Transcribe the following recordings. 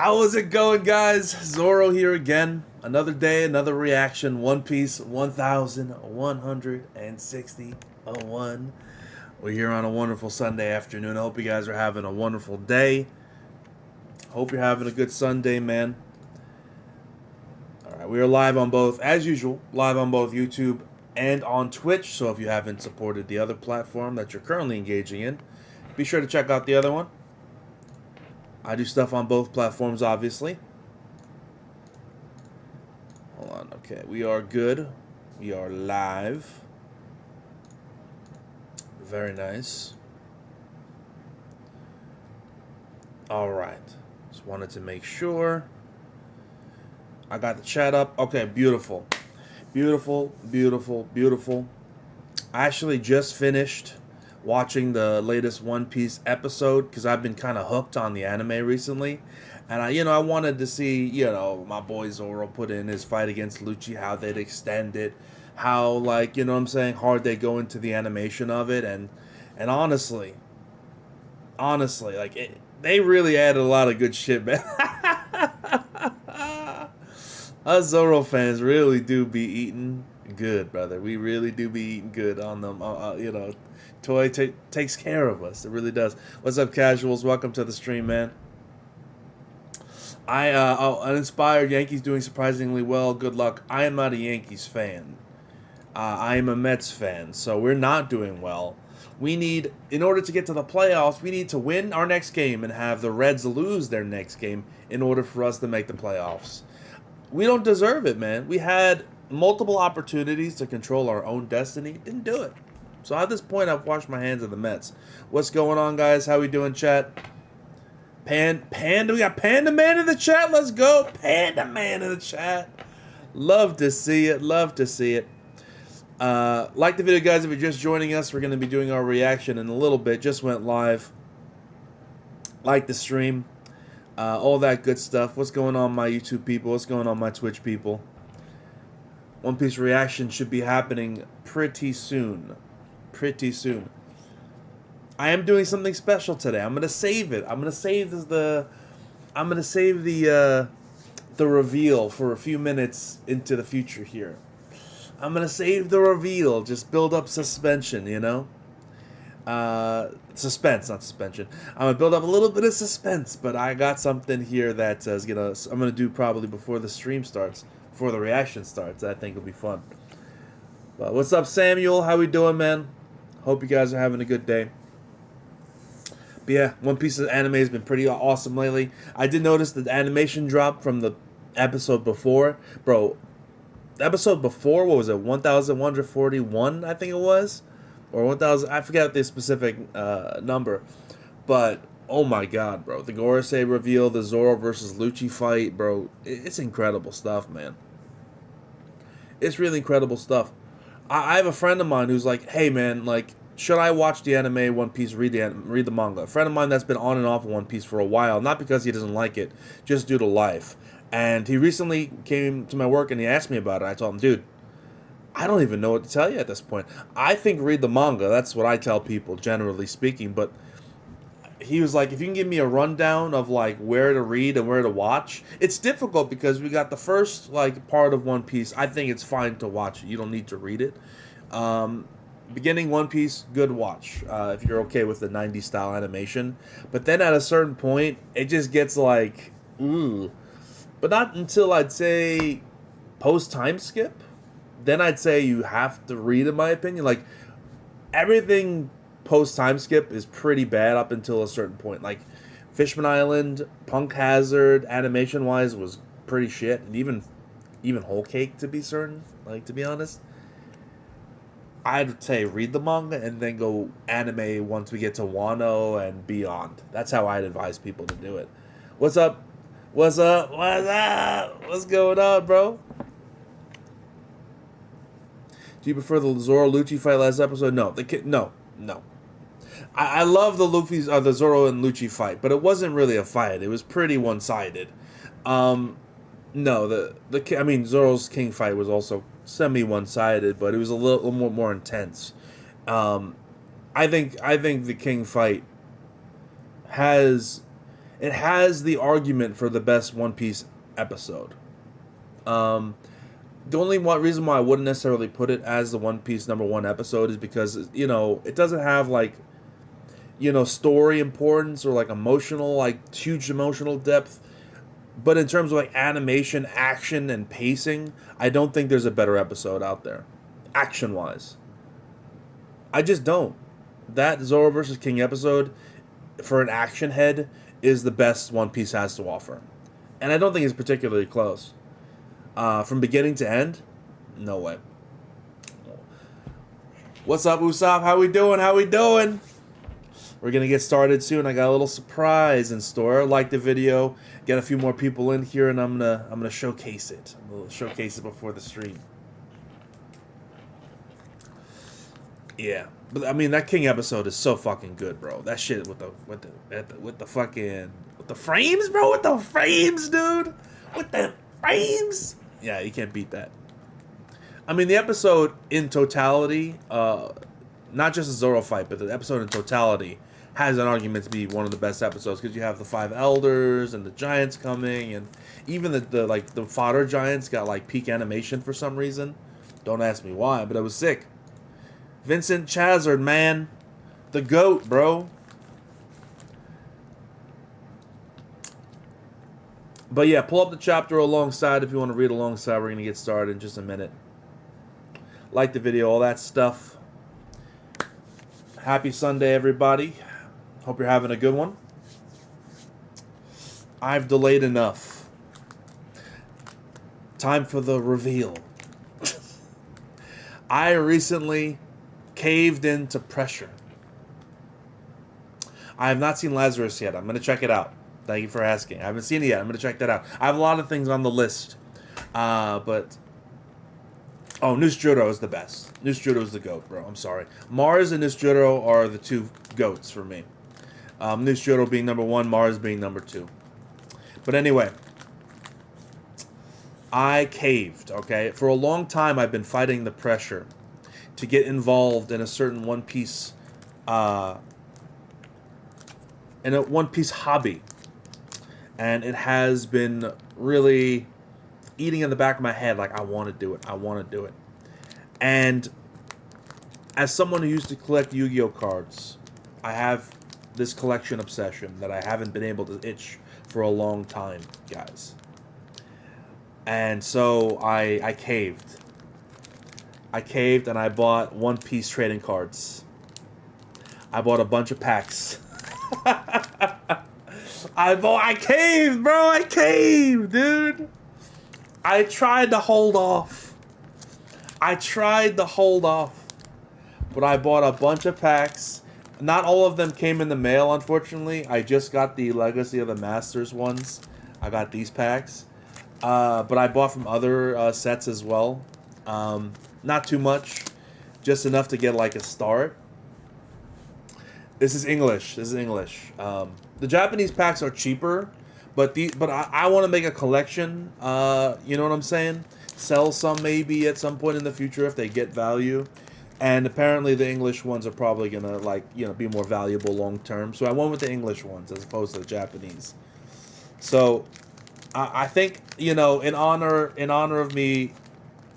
How is it going, guys? Zoro here again. Another day, another reaction. One Piece 1161. We're here on a wonderful Sunday afternoon. I hope you guys are having a wonderful day. Hope you're having a good Sunday, man. Alright, we are live on both, as usual, live on both YouTube and on Twitch. So if you haven't supported the other platform that you're currently engaging in, be sure to check out the other one. I do stuff on both platforms, obviously. Hold on, okay. We are good. We are live. Very nice. Alright. Just wanted to make sure. I got the chat up. Okay, beautiful. Beautiful, beautiful, beautiful. I actually just finished watching the latest One Piece episode because I've been kind of hooked on the anime recently, and I wanted to see my boy Zoro put in his fight against Lucci, how they'd extend it, how what I'm saying, hard they go into the animation of it, and honestly, they really added a lot of good shit, man. Us Zoro fans really do be eating good, brother. We really do be eating good on them. Toy takes care of us. It really does. What's up, casuals? Welcome to the stream, man. Uninspired Yankees doing surprisingly well. Good luck. I am not a Yankees fan. I am a Mets fan, so we're not doing well. We need, in order to get to the playoffs, we need to win our next game and have the Reds lose their next game in order for us to make the playoffs. We don't deserve it, man. We had multiple opportunities to control our own destiny. Didn't do it. So at this point, I've washed my hands of the Mets. What's going on, guys? How we doing, chat? Panda, we got Panda Man in the chat. Let's go. Panda Man in the chat. Love to see it. Love to see it. Like the video, guys. If you're just joining us, we're going to be doing our reaction in a little bit. Just went live. Like the stream. All that good stuff. What's going on, my YouTube people? What's going on, my Twitch people? One Piece reaction should be happening pretty soon. Pretty soon. I am doing something special today. I'm gonna save it. I'm gonna save the reveal for a few minutes into the future here. I'm gonna save the reveal. Just build up suspension, suspense, not suspension. I'm gonna build up a little bit of suspense, but I got something here that I'm gonna do probably before the stream starts, before the reaction starts. I think it'll be fun. But what's up, Samuel? How we doing, man? Hope you guys are having a good day. But yeah, One Piece of anime has been pretty awesome lately. I did notice that the animation drop from the episode before. Bro, the episode before, what was it? 1141, I think it was? Or 1000, I forget the specific number. But, oh my god, bro. The Gorosei reveal, the Zoro versus Lucci fight, bro. It's incredible stuff, man. It's really incredible stuff. I have a friend of mine who's like, hey, man, should I watch the anime One Piece, read the manga? A friend of mine that's been on and off of One Piece for a while, not because he doesn't like it, just due to life. And he recently came to my work and he asked me about it. I told him, dude, I don't even know what to tell you at this point. I think read the manga. That's what I tell people, generally speaking. But he was like, if you can give me a rundown of where to read and where to watch. It's difficult because we got the first part of One Piece. I think it's fine to watch it. You don't need to read it. Beginning One Piece, good watch if you're okay with the 90s style animation. But then at a certain point, it just gets ooh. But not until I'd say post time skip. Then I'd say you have to read, in my opinion. Everything post time skip is pretty bad up until a certain point. Fishman Island, Punk Hazard, animation wise was pretty shit, and even Whole Cake, to be certain. To be honest, I'd say read the manga and then go anime once we get to Wano and beyond. That's how I'd advise people to do it. What's up? What's up? What's up? What's going on, bro? Do you prefer the Zoro Lucci fight last episode? No, no. I love the the Zoro and Lucci fight, but it wasn't really a fight. It was pretty one-sided. No, Zoro's King fight was also semi one-sided, but it was a little more intense. I think the King fight has it has the argument for the best One Piece episode. The only reason why I wouldn't necessarily put it as the One Piece #1 episode is because, you know, it doesn't have, like, you know, story importance or, like, emotional, like, huge emotional depth. But in terms of, like, animation, action, and pacing, I don't think there's a better episode out there, action-wise. I just don't. That Zoro vs. King episode, for an action head, is the best One Piece has to offer. And I don't think it's particularly close. From beginning to end, no way. What's up, Usopp? How we doing? How we doing? We're gonna get started soon. I got a little surprise in store. Like the video, get a few more people in here, and I'm gonna showcase it. I'm gonna showcase it before the stream. Yeah, but I mean that King episode is so fucking good, bro. That shit with the frames, bro. With the frames, dude. With the frames. Yeah, you can't beat that. I mean, the episode in totality, not just the Zoro fight, but the episode in totality has an argument to be one of the best episodes because you have the 5 elders and the giants coming, and even the fodder giants got like peak animation for some reason. Don't ask me why, but it was sick. Vincent Chazard, man, the GOAT, bro. But yeah, pull up the chapter alongside if you want to read alongside. We're going to get started in just a minute. Like the video, all that stuff. Happy Sunday, everybody. Hope you're having a good one. I've delayed enough. Time for the reveal. I recently caved into pressure. I have not seen Lazarus yet. I'm going to check it out. Thank you for asking. I haven't seen it yet. I'm going to check that out. I have a lot of things on the list. But... Oh, Nusjuro is the best. Nusjuro is the GOAT, bro. I'm sorry. Mars and Nusjuro are the two GOATs for me. Nusjuro being #1, Mars being #2. But anyway. I caved, okay? For a long time, I've been fighting the pressure to get involved in a certain One Piece... in a One Piece hobby. And it has been really eating in the back of my head, like, I want to do it. I want to do it. And as someone who used to collect Yu-Gi-Oh cards, I have this collection obsession that I haven't been able to itch for a long time, guys. And so I caved. I caved and I bought One Piece trading cards. I bought a bunch of packs. I caved, bro. I caved, dude. I tried to hold off. But I bought a bunch of packs. Not all of them came in the mail, unfortunately. I just got the Legacy of the Masters ones. I got these packs. But I bought from other sets as well. Not too much. Just enough to get like a start. This is English. The Japanese packs are cheaper, but I want to make a collection. You know what I'm saying? Sell some maybe at some point in the future if they get value. And apparently the English ones are probably gonna be more valuable long term. So I went with the English ones as opposed to the Japanese. So I think in honor of me,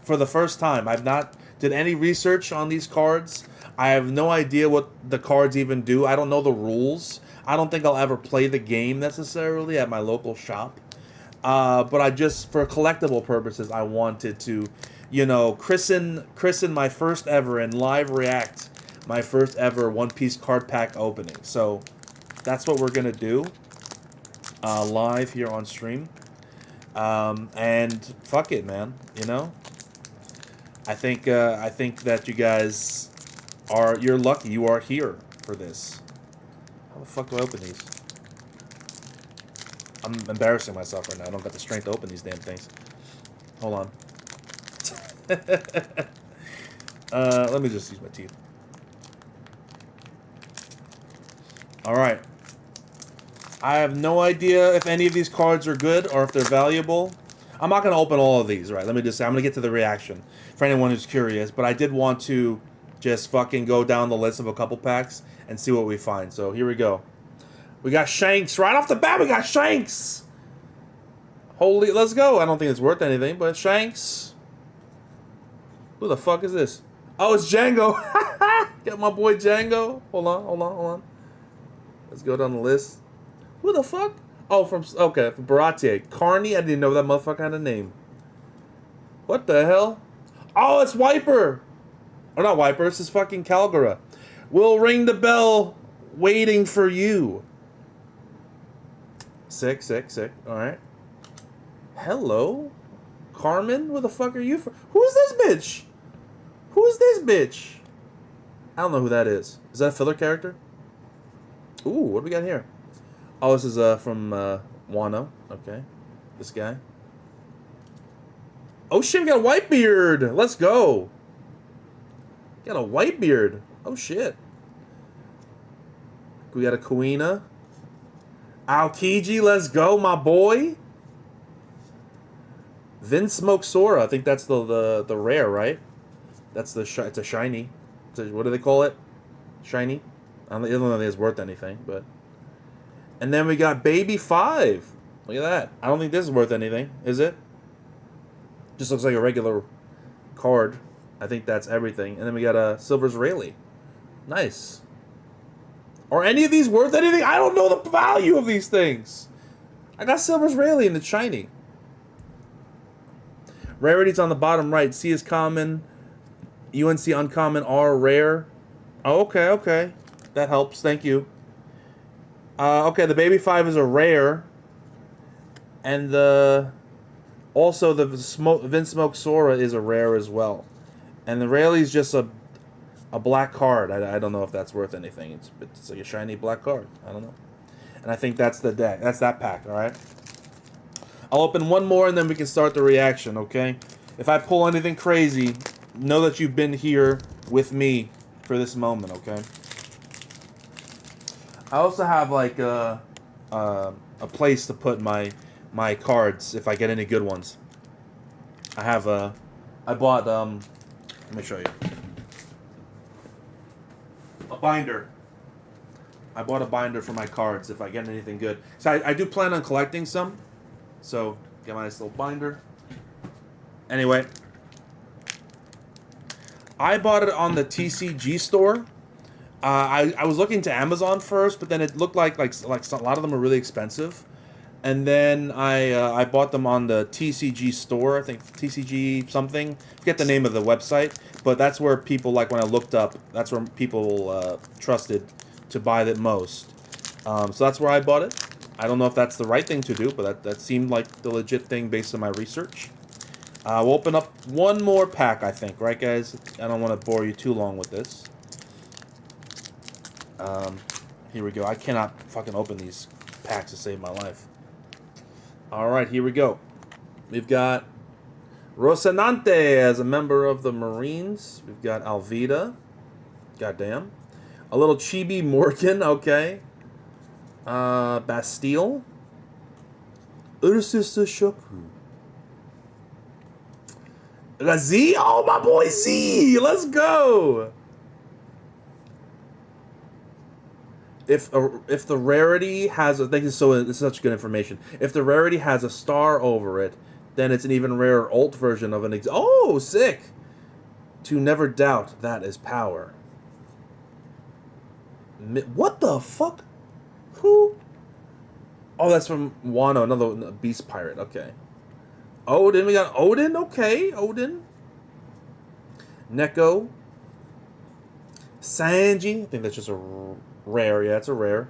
for the first time, I've not did any research on these cards. I have no idea what the cards even do. I don't know the rules. I don't think I'll ever play the game necessarily at my local shop. But I just, for collectible purposes, I wanted to, christen my first ever and live react my first ever One Piece card pack opening. So that's what we're gonna do live here on stream. And fuck it, man. I think that you guys you're lucky you are here for this. How the fuck do I open these? I'm embarrassing myself right now. I don't got the strength to open these damn things. Hold on. Let me just use my teeth. Alright. I have no idea if any of these cards are good or if they're valuable. I'm not going to open all of these, right? Let me just say, I'm going to get to the reaction for anyone who's curious. But I did want to just fucking go down the list of a couple packs and see what we find. So here we go. We got Shanks. Right off the bat, we got Shanks. Holy, let's go. I don't think it's worth anything, but Shanks. Who the fuck is this? Oh, it's Django. Get my boy Django. Hold on. Let's go down the list. Who the fuck? Oh, from Baratier. Carney, I didn't know that motherfucker had a name. What the hell? Oh, it's Wiper. Oh, not Wiper. It's his fucking Calgara. We'll ring the bell waiting for you. Sick. Alright. Hello? Carmen? Where the fuck are you from? Who's this bitch? Who's this bitch? I don't know who that is. Is that a filler character? Ooh, what do we got here? Oh, this is from Wano. Okay. This guy. Oh shit, we got a Whitebeard! Let's go! Got a Whitebeard. Oh shit. We got a Kuina. Aokiji, let's go, my boy. Vinsmoke Sora. I think that's the rare, right? That's it's a shiny. What do they call it? Shiny? I don't know if it's worth anything, but. And then we got Baby 5. Look at that. I don't think this is worth anything, is it? Just looks like a regular card. I think that's everything. And then we got a Silver's Rayleigh. Nice. Are any of these worth anything? I don't know the value of these things. I got Silver's Rayleigh and it's shiny. Rarities on the bottom right. C is common. UNC uncommon. R rare. Oh, okay. That helps. Thank you. Okay, the Baby 5 is a rare. And also the Vinsmoke Sora is a rare as well. And the Rayleigh's just a black card. I don't know if that's worth anything. It's like a shiny black card. I don't know. And I think that's the deck. That's that pack, alright? I'll open one more and then we can start the reaction, okay? If I pull anything crazy, know that you've been here with me for this moment, okay? I also have like a place to put my cards if I get any good ones. I bought let me show you. A binder. I bought a binder for my cards if I get anything good. So I do plan on collecting some. So get my nice little binder. Anyway, I bought it on the TCG store. I was looking to Amazon first, but then it looked like a lot of them are really expensive. And then I bought them on the TCG store. I think TCG something. Forget the name of the website, but that's where people, like when I looked up, that's where people trusted to buy it most. So that's where I bought it. I don't know if that's the right thing to do, but that seemed like the legit thing based on my research. We'll open up one more pack, I think. Right, guys? I don't want to bore you too long with this. Here we go. I cannot fucking open these packs to save my life. Alright, here we go. We've got Rocinante as a member of the Marines. We've got Alvida. Goddamn. A little Chibi Morgan, okay. Bastille. Ursus Shoku. Z? Oh, my boy Z! Let's go! If the rarity has a... Thank you, so it's such good information. If the rarity has a star over it, then it's an even rarer alt version of an... Oh, sick! To never doubt, that is power. What the fuck? Who? Oh, that's from Wano, another Beast Pirate. Okay. Odin, we got Odin. Okay, Odin. Neko. Sanji. I think that's just a rare. Yeah, it's a rare.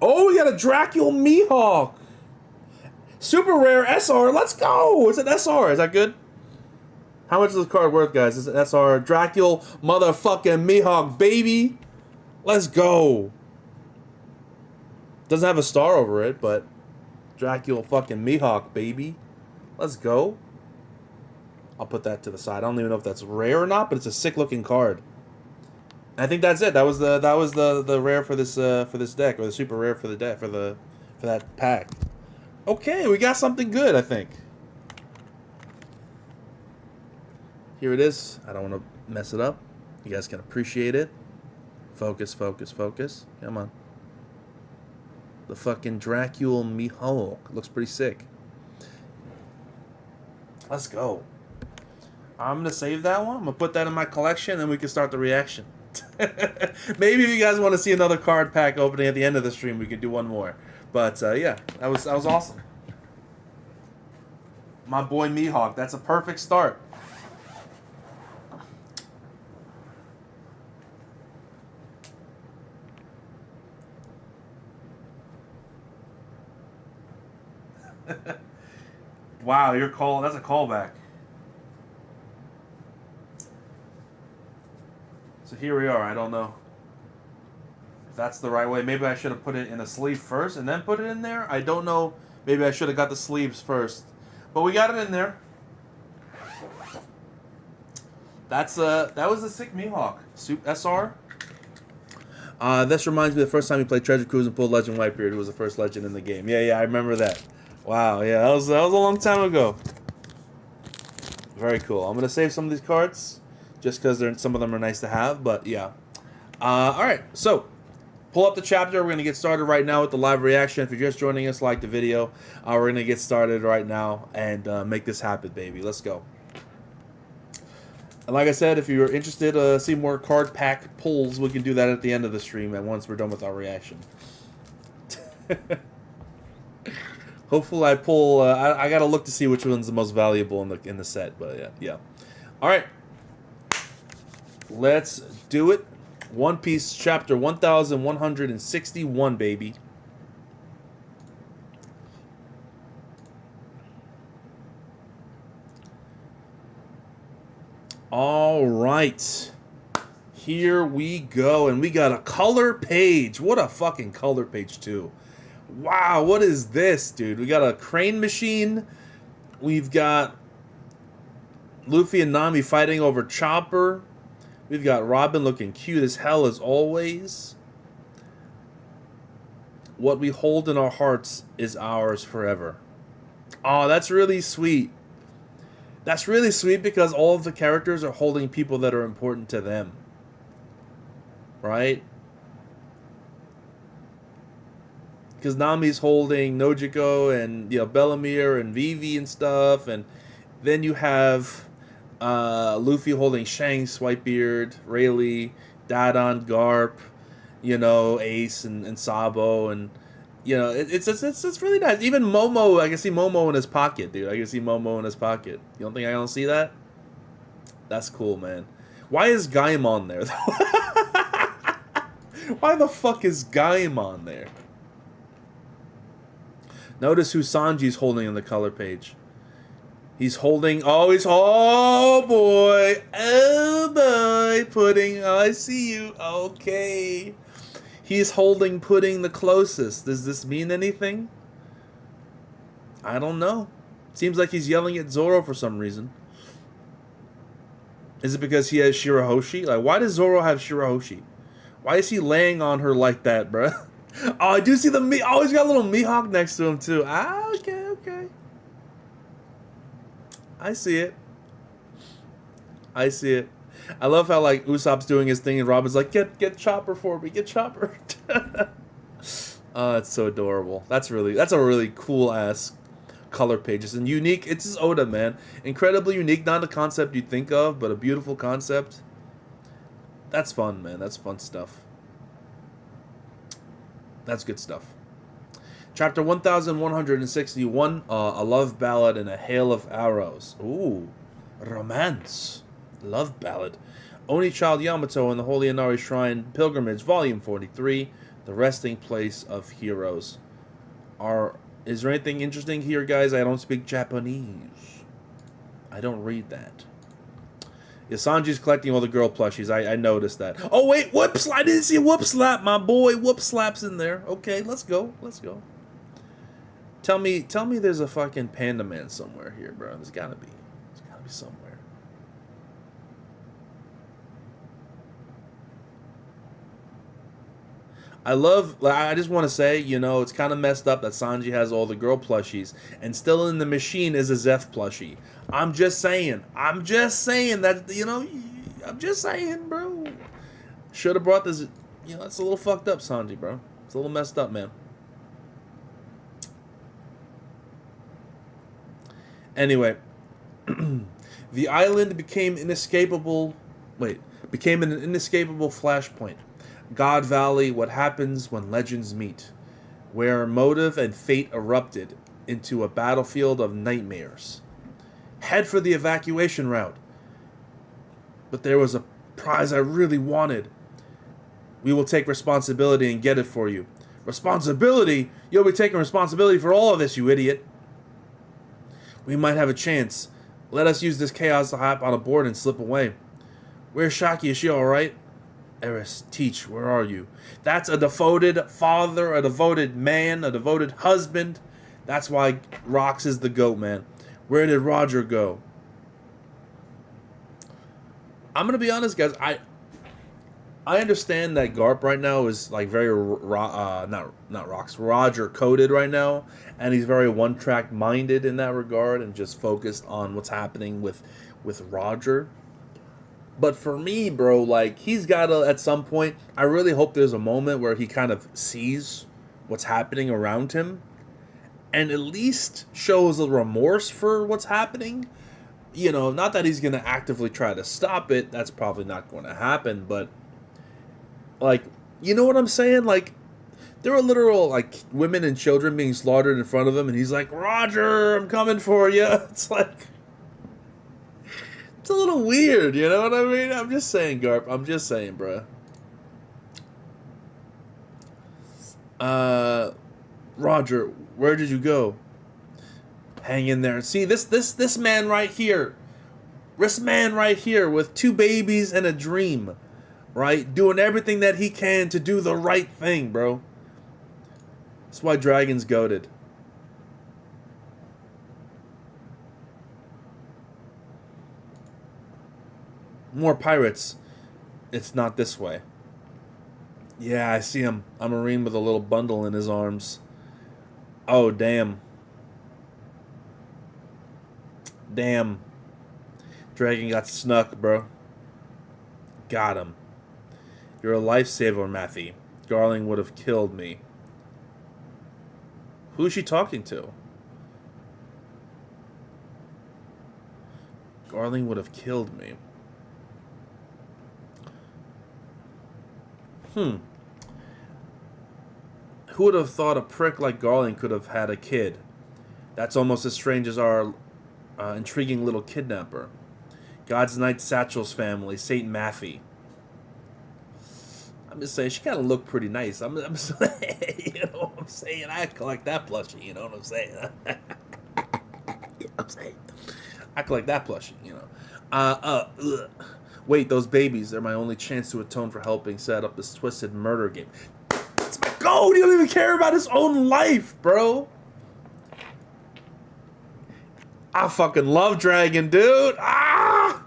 Oh, we got a Dracula Mihawk. Super rare SR. Let's go. It's an SR. Is that good? How much is this card worth, guys? It's an SR. Dracula motherfucking Mihawk, baby. Let's go. Doesn't have a star over it, but Dracula fucking Mihawk, baby. Let's go. I'll put that to the side. I don't even know if that's rare or not, but it's a sick looking card. And I think that's it. That was the rare for this deck, or the super rare for the deck for that pack. Okay, we got something good, I think. Here it is. I don't want to mess it up. You guys can appreciate it. Focus, focus, focus. Come on. The fucking Dracula Mihawk. Looks pretty sick. Let's go. I'm going to save that one. I'm going to put that in my collection, and we can start the reaction. Maybe if you guys want to see another card pack opening at the end of the stream, we could do one more. But, yeah, that was awesome. My boy Mihawk. That's a perfect start. Wow, that's a callback. So here we are. I don't know if that's the right way. Maybe I should have put it in a sleeve first and then put it in there. I don't know. Maybe I should have got the sleeves first. But we got it in there. That was a sick Mihawk. SR. This reminds me of the first time we played Treasure Cruise and pulled Legend Whitebeard, who was the first legend in the game. Yeah, I remember that. Wow, yeah, that was a long time ago. Very cool. I'm gonna save some of these cards, just because some of them are nice to have. But yeah. All right, so pull up the chapter. We're gonna get started right now with the live reaction. If you're just joining us, like the video. We're gonna get started right now and make this happen, baby. Let's go. And like I said, if you're interested to see more card pack pulls, we can do that at the end of the stream and once we're done with our reaction. Hopefully I pull... I gotta look to see which one's the most valuable in the set, but yeah. Alright. Let's do it. One Piece chapter 1161, baby. All right, here we go, and we got a color page. What a fucking color page too. Wow, what is this, dude? We got a crane machine. We've got Luffy and Nami fighting over Chopper. We've got Robin looking cute as hell as always. What we hold in our hearts is ours forever. Oh, that's really sweet. That's really sweet because all of the characters are holding people that are important to them. Right? Because Nami's holding Nojiko and Bellamere and Vivi and stuff. And then you have Luffy holding Shanks, Whitebeard, Rayleigh, Dadon, Garp, Ace and Sabo. And, it's really nice. Even Momo, I can see Momo in his pocket, dude. I can see Momo in his pocket. You don't think I don't see that? That's cool, man. Why is Gaimon there, though? Why the fuck is Gaimon there? Notice who Sanji's holding on the color page. He's holding... Oh, boy. Pudding. Oh, I see you. Okay. He's holding Pudding the closest. Does this mean anything? I don't know. Seems like he's yelling at Zoro for some reason. Is it because he has Shirahoshi? Like, why does Zoro have Shirahoshi? Why is he laying on her like that, bruh? Oh, I do see the Oh, he's got a little Mihawk next to him, too. Ah, okay. I see it. I love how, like, Usopp's doing his thing and Robin's like, get Chopper for me, get Chopper. Oh, it's so adorable. That's a really cool-ass color pages. And unique. It's just Oda, man. Incredibly unique. Not a concept you'd think of, but a beautiful concept. That's fun, man. That's fun stuff. That's good stuff. Chapter 1161, a love ballad and a hail of arrows. Ooh, romance. Love ballad. Only Child Yamato and the Holy Inari Shrine Pilgrimage, Volume 43, The Resting Place of Heroes. Is there anything interesting here, guys? I don't speak Japanese. I don't read that. Yeah, Sanji's collecting all the girl plushies. I noticed that. Oh, wait, whoops! I didn't see a whoop slap, my boy. Whoop slap's in there. Okay, let's go. Tell me there's a fucking Panda Man somewhere here, bro. There's gotta be somewhere. I just want to say, it's kind of messed up that Sanji has all the girl plushies, and still in the machine is a Zeph plushie. I'm just saying that, I'm just saying, bro. Should have brought this, it's a little fucked up, Sanji, bro. It's a little messed up, man. Anyway, the island became inescapable. Became an inescapable flashpoint. God Valley, what happens when legends meet, where motive and fate erupted into a battlefield of nightmares. Head for the evacuation route. But there was a prize I really wanted. We will take responsibility and get it for you. Responsibility? You'll be taking responsibility for all of this, you idiot. We might have a chance. Let us use this chaos to hop on a board and slip away. Where's Shakky? Is she alright? Eris, teach, where are you? That's a devoted father, a devoted man, a devoted husband. That's why Rox is the GOAT, man. Where did Roger go? I'm gonna be honest, guys. I understand that Garp right now is like very not Rox, Roger coded right now, and he's very one-track minded in that regard and just focused on what's happening with Roger. But for me, bro, like, he's got to, at some point, I really hope there's a moment where he kind of sees what's happening around him and at least shows a remorse for what's happening. You know, not that he's going to actively try to stop it. That's probably not going to happen. But, like, you know what I'm saying? Like, there are literal, like, women and children being slaughtered in front of him, and he's like, Roger, I'm coming for you. It's like... It's a little weird, you know what I mean? I'm just saying, Garp. I'm just saying, bruh. Roger, where did you go? Hang in there. See, this man right here. This man right here with 2 babies and a dream. Right? Doing everything that he can to do the right thing, bro. That's why Dragon's goated. More pirates. It's not this way. Yeah, I see him. A Marine with a little bundle in his arms. Oh, damn. Damn. Dragon got snuck, bro. Got him. You're a lifesaver, Matthew. Garling would have killed me. Who is she talking to? Garling would have killed me. Who would have thought a prick like Garling could have had a kid? That's almost as strange as our intriguing little kidnapper. God's Knight Satchel's family, Saint Maffey. I'm just saying, she gotta look pretty nice. I'm saying, you know what I'm saying? I collect that plushie, you know what I'm saying? I'm saying, I collect that plushie, you know. Wait, those babies, they're my only chance to atone for helping set up this twisted murder game. It's my goal! He don't even care about his own life, bro. I fucking love Dragon, dude. Ah!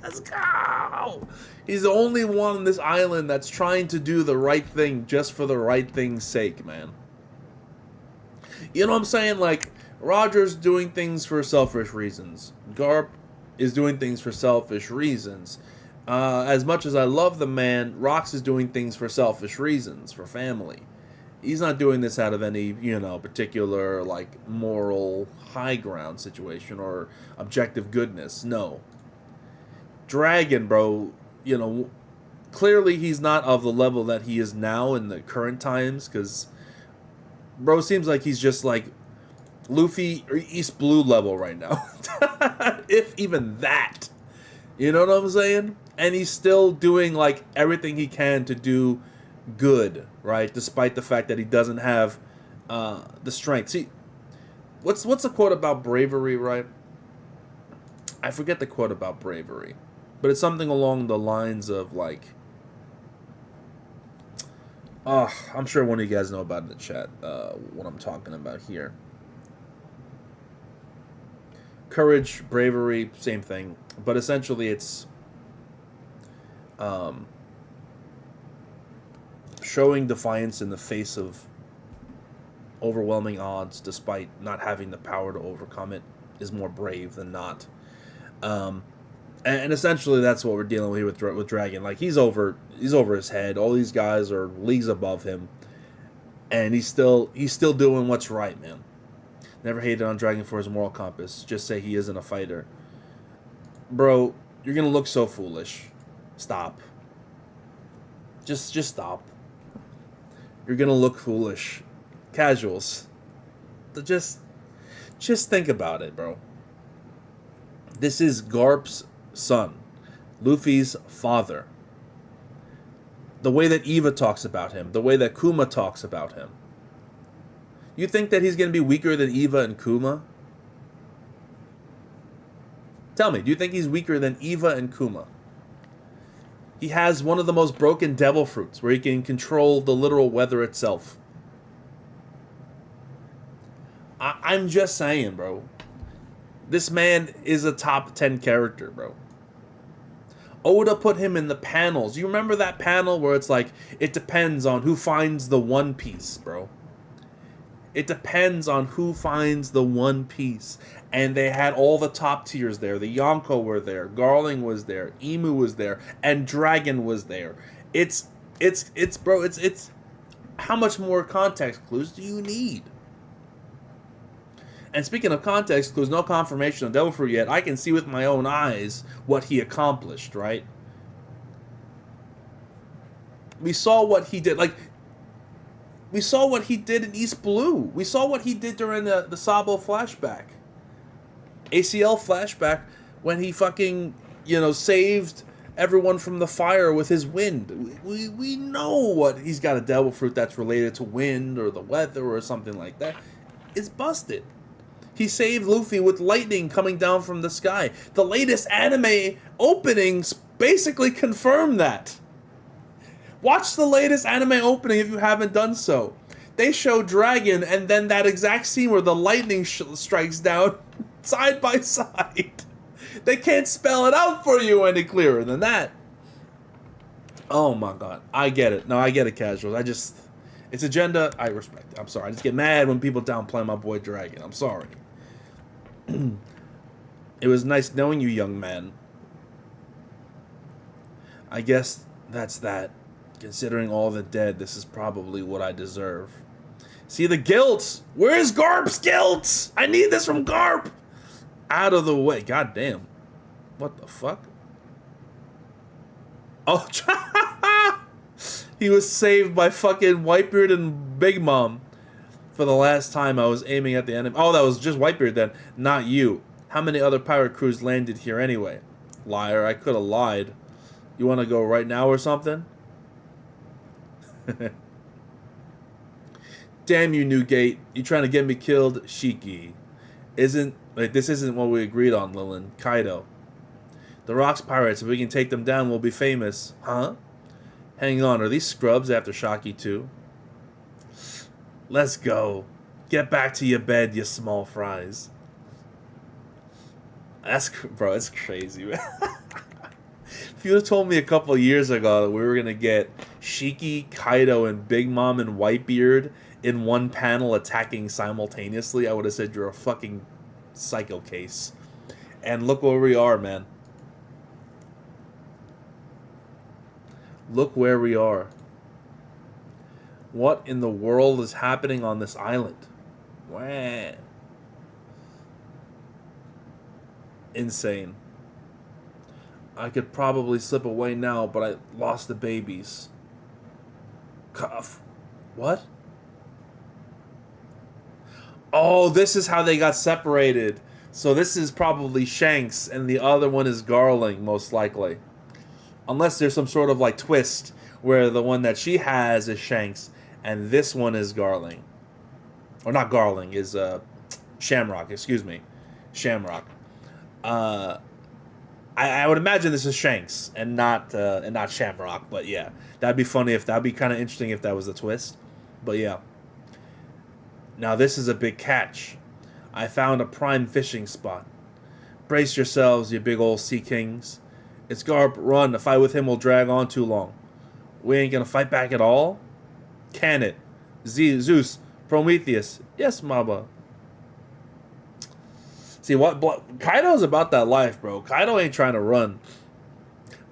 Let's go! He's the only one on this island that's trying to do the right thing just for the right thing's sake, man. You know what I'm saying? Like, Roger's doing things for selfish reasons. Garp is doing things for selfish reasons. As much as I love the man, Rox is doing things for selfish reasons, for family. He's not doing this out of any, you know, particular, like, moral high ground situation or objective goodness. No. Dragon, bro, you know, clearly he's not of the level that he is now in the current times, because bro seems like he's just like Luffy or East Blue level right now. If even that. You know what I'm saying? And he's still doing like everything he can to do good, right? Despite the fact that he doesn't have the strength. See, what's the quote about bravery, right? I forget the quote about bravery, but it's something along the lines of like, I'm sure one of you guys know about it in the chat, what I'm talking about here. Courage, bravery, same thing. But essentially it's showing defiance in the face of overwhelming odds despite not having the power to overcome it is more brave than not. And essentially that's what we're dealing with here with Dragon. Like, he's over his head. All these guys are leagues above him, and he's still doing what's right, man. Never hated on Dragon for his moral compass. Just say he isn't a fighter. Bro, you're gonna look so foolish. Stop. Just stop. You're gonna look foolish. Casuals. Just think about it, bro. This is Garp's son. Luffy's father. The way that Eva talks about him. The way that Kuma talks about him. You think that he's going to be weaker than Eva and Kuma? Tell me, do you think he's weaker than Eva and Kuma? He has one of the most broken devil fruits where he can control the literal weather itself. I'm just saying, bro. This man is a top 10 character, bro. Oda put him in the panels. You remember that panel where it's like, it depends on who finds the One Piece, bro. It depends on who finds the One Piece. And they had all the top tiers there. The Yonko were there. Garling was there. Emu was there. And Dragon was there. It's how much more context clues do you need? And speaking of context clues, no confirmation on Devil Fruit yet. I can see with my own eyes what he accomplished, right? We saw what he did. Like, we saw what he did in East Blue. We saw what he did during the Sabo flashback. ACL flashback when he fucking, saved everyone from the fire with his wind. We know what he's got a Devil Fruit that's related to wind or the weather or something like that. It's busted. He saved Luffy with lightning coming down from the sky. The latest anime openings basically confirm that. Watch the latest anime opening if you haven't done so. They show Dragon and then that exact scene where the lightning strikes down side by side. They can't spell it out for you any clearer than that. Oh my god. I get it. No, I get it, casuals. It's agenda. I respect it. I'm sorry. I just get mad when people downplay my boy Dragon. I'm sorry. It was nice knowing you, young man. I guess that's that. Considering all the dead, this is probably what I deserve. See the guilt? Where's Garp's guilt? I need this from Garp. Out of the way. God damn. What the fuck? Oh, he was saved by fucking Whitebeard and Big Mom. For the last time I was aiming at the enemy. Oh, that was just Whitebeard then, not you. How many other pirate crews landed here anyway? Liar, I could have lied. You want to go right now or something? Damn you, Newgate. You trying to get me killed? Shakky. This isn't what we agreed on, Lilin. Kaido. The Rocks pirates, if we can take them down, we'll be famous. Huh? Hang on, are these scrubs after Shakky too? Let's go. Get back to your bed, you small fries. Bro, it's crazy, man. If you had told me a couple years ago that we were going to get Shakky, Kaido, and Big Mom and Whitebeard in one panel attacking simultaneously, I would have said you're a fucking psycho case. And look where we are, man. Look where we are. What in the world is happening on this island? Wah. Insane. I could probably slip away now, but I lost the babies. Cuff. What? Oh, this is how they got separated. So this is probably Shanks, and the other one is Garling, most likely. Unless there's some sort of like twist where the one that she has is Shanks, and this one is Garling. Or not Garling, is Shamrock, excuse me. Shamrock. I would imagine this is Shanks and not Shamrock, but yeah. That'd be kind of interesting if that was the twist. But yeah. Now this is a big catch. I found a prime fishing spot. Brace yourselves, you big old sea kings. It's Garp, run. A fight with him will drag on too long. We ain't gonna fight back at all? Can it? Zeus, Prometheus. Yes, Maba. See, Kaido's about that life, bro. Kaido ain't trying to run.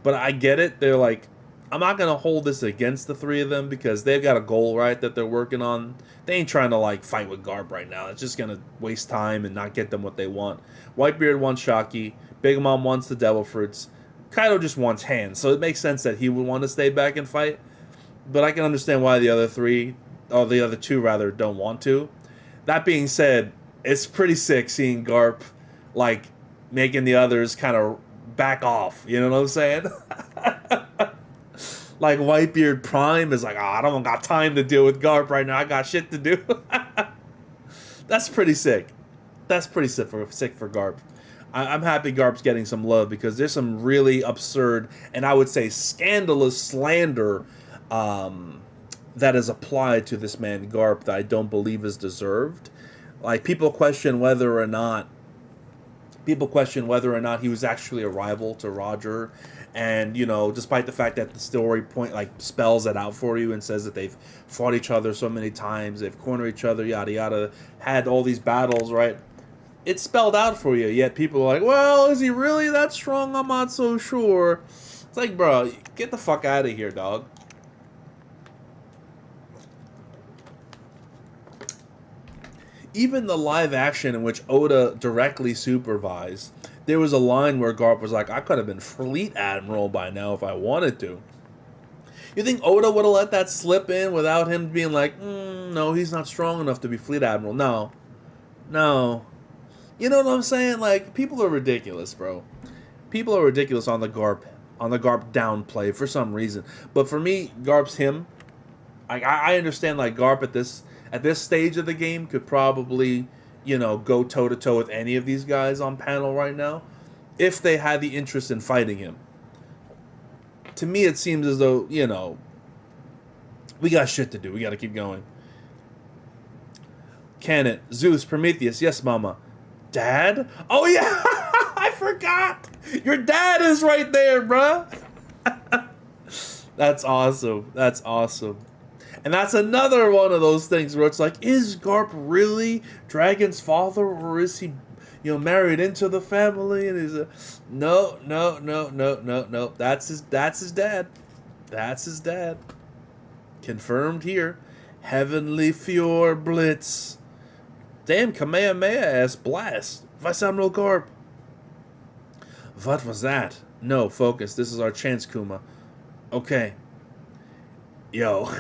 But I get it. They're like, I'm not gonna hold this against the three of them because they've got a goal, right, that they're working on. They ain't trying to like fight with Garp right now. It's just gonna waste time and not get them what they want. Whitebeard wants Shakky. Big Mom wants the Devil Fruits. Kaido just wants hands, so it makes sense that he would want to stay back and fight. But I can understand why the other three, or the other two rather, don't want to. That being said, it's pretty sick seeing Garp like making the others kind of back off. You know what I'm saying? Like Whitebeard Prime is like, oh, I don't got time to deal with Garp right now. I got shit to do. That's pretty sick. That's pretty sick for Garp. I'm happy Garp's getting some love because there's some really absurd and I would say scandalous slander that is applied to this man Garp that I don't believe is deserved. Like people question whether or not he was actually a rival to Roger. And, you know, despite the fact that the story spells it out for you and says that they've fought each other so many times, they've cornered each other, yada yada, had all these battles, right? It's spelled out for you, yet people are like, well, is he really that strong? I'm not so sure. It's like, bro, get the fuck out of here, dog. Even the live action in which Oda directly supervised, there was a line where Garp was like, I could have been Fleet Admiral by now if I wanted to. You think Oda would have let that slip in without him being like, no, he's not strong enough to be Fleet Admiral? No. You know what I'm saying? Like, people are ridiculous, bro. People are ridiculous on the Garp downplay for some reason. But for me, Garp's him. I understand, like, Garp at this stage of the game could probably, you know, go toe-to-toe with any of these guys on panel right now if they had the interest in fighting him. To me, it seems as though, you know, we got shit to do. We got to keep going. Canet, Zeus, Prometheus, yes, mama. Dad? Oh, yeah! I forgot! Your dad is right there, bruh! That's awesome. That's awesome. And that's another one of those things where it's like, is Garp really Dragon's father, or is he, you know, married into the family? And he's no. That's his dad. That's his dad. Confirmed here. Heavenly Fjord Blitz. Damn, Kamehameha ass blast. Was Admiral Garp. What was that? No, focus. This is our chance, Kuma. Okay. Yo.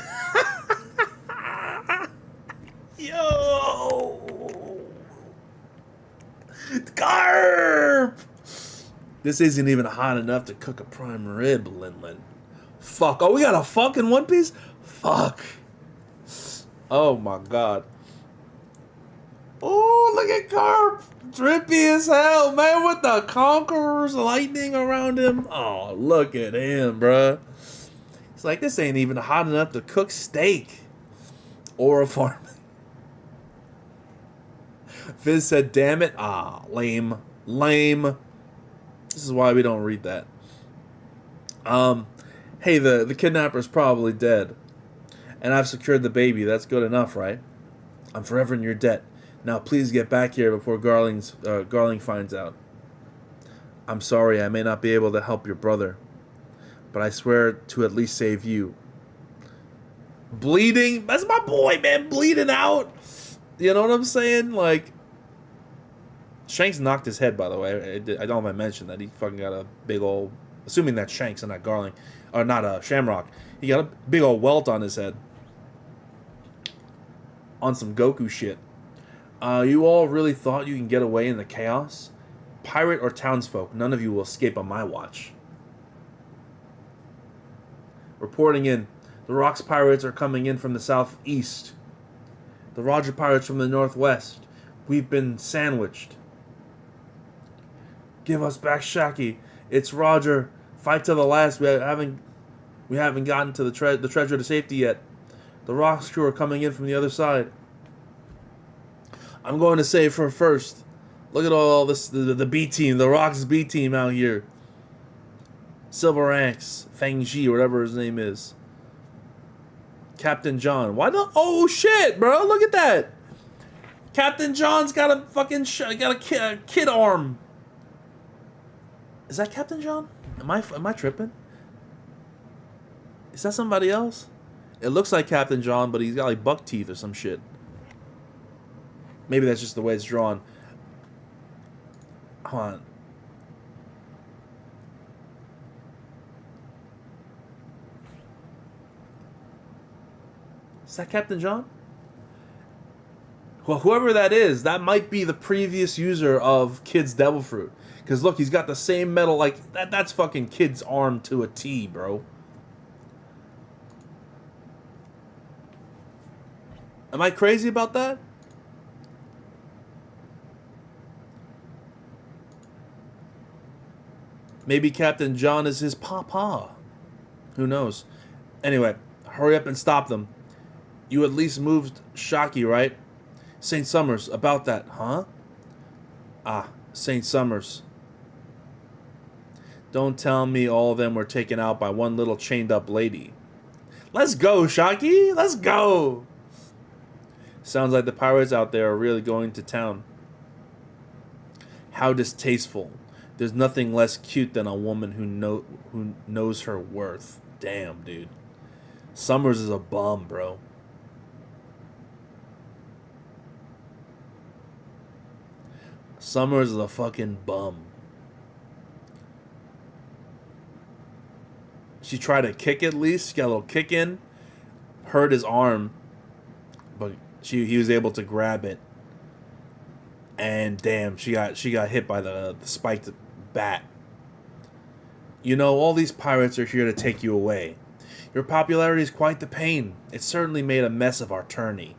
Yo! Garp! This isn't even hot enough to cook a prime rib, Linlin. Fuck. Oh, we got a fucking One Piece? Fuck. Oh my god. Oh, look at Garp! Drippy as hell, man, with the Conqueror's lightning around him. Oh, look at him, bruh. It's like, this ain't even hot enough to cook steak. Or a farm. Fizz said, damn it. Ah, lame. Lame. This is why we don't read that. Hey, the kidnapper's probably dead. And I've secured the baby. That's good enough, right? I'm forever in your debt. Now please get back here before Garling finds out. I'm sorry, I may not be able to help your brother, but I swear to at least save you. Bleeding? That's my boy, man. Bleeding out. You know what I'm saying? Like, Shanks knocked his head, by the way. I don't know if I mentioned that. He fucking got a big old... Assuming that's Shanks and not Garling. Or not Shamrock. He got a big old welt on his head. On some Goku shit. You all really thought you can get away in the chaos? Pirate or townsfolk, none of you will escape on my watch. Reporting in. The Rocks pirates are coming in from the southeast. The Roger pirates from the northwest. We've been sandwiched. Give us back Shakky. It's Roger. Fight to the last. We haven't gotten to the treasure to safety yet. The Rocks crew are coming in from the other side. I'm going to save her first. Look at all this, the B team, the Rocks B team out here. Silver Axe, Fang Ji, whatever his name is. Captain John. Why the? Oh shit, bro! Look at that. Captain John's got a fucking kid arm. Is that Captain John? Am I tripping? Is that somebody else? It looks like Captain John, but he's got like buck teeth or some shit. Maybe that's just the way it's drawn. Hold on. Is that Captain John? Well, whoever that is, that might be the previous user of Kid's Devil Fruit. Because look, he's got the same metal, like, that's fucking Kid's arm to a T, bro. Am I crazy about that? Maybe Captain John is his papa. Who knows? Anyway, hurry up and stop them. You at least moved Shakky, right? St. Summers, about that, huh? Ah, St. Summers. Don't tell me all of them were taken out by one little chained up lady. Let's go, Shakky! Let's go! Sounds like the pirates out there are really going to town. How distasteful. There's nothing less cute than a woman who knows her worth. Damn, dude. Summers is a bum, bro. Summers is a fucking bum. She tried to kick at least. She got a little kick in. Hurt his arm. But he was able to grab it. And damn, she got hit by the spiked bat. You know, all these pirates are here to take you away. Your popularity is quite the pain. It certainly made a mess of our tourney.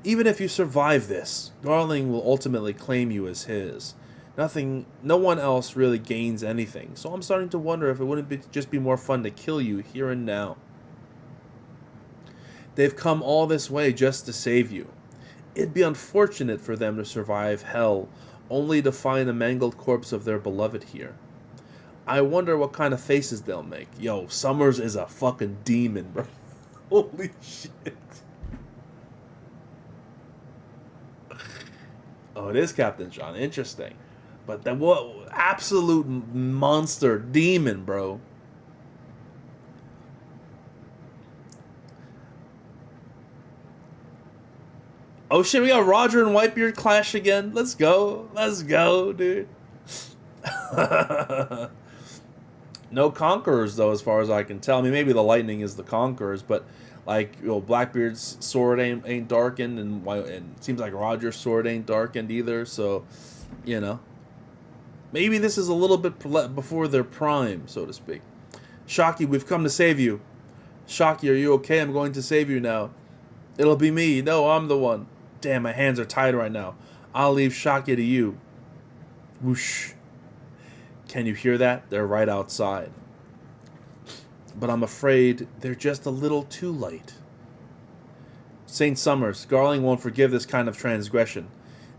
Even if you survive this, Darling will ultimately claim you as his. No one else really gains anything, so I'm starting to wonder if it wouldn't just be more fun to kill you here and now. They've come all this way just to save you. It'd be unfortunate for them to survive hell, only to find the mangled corpse of their beloved here. I wonder what kind of faces they'll make. Yo, Summers is a fucking demon, bro. Holy shit. Oh, it is Captain John. Interesting. But then what? Absolute monster demon, bro. Oh shit, we got Roger and Whitebeard clash again. Let's go. Let's go, dude. No conquerors, though, as far as I can tell. I mean, maybe the lightning is the conquerors, but like, you know, Blackbeard's sword ain't darkened, and it seems like Roger's sword ain't darkened either. So, you know, maybe this is a little bit before their prime, so to speak. Shakky, we've come to save you. Shakky, are you okay? I'm going to save you now. It'll be me. No, I'm the one. Damn, my hands are tied right now. I'll leave Shakky to you. Whoosh. Can you hear that? They're right outside. But I'm afraid they're just a little too late. St. Summers, Garling won't forgive this kind of transgression.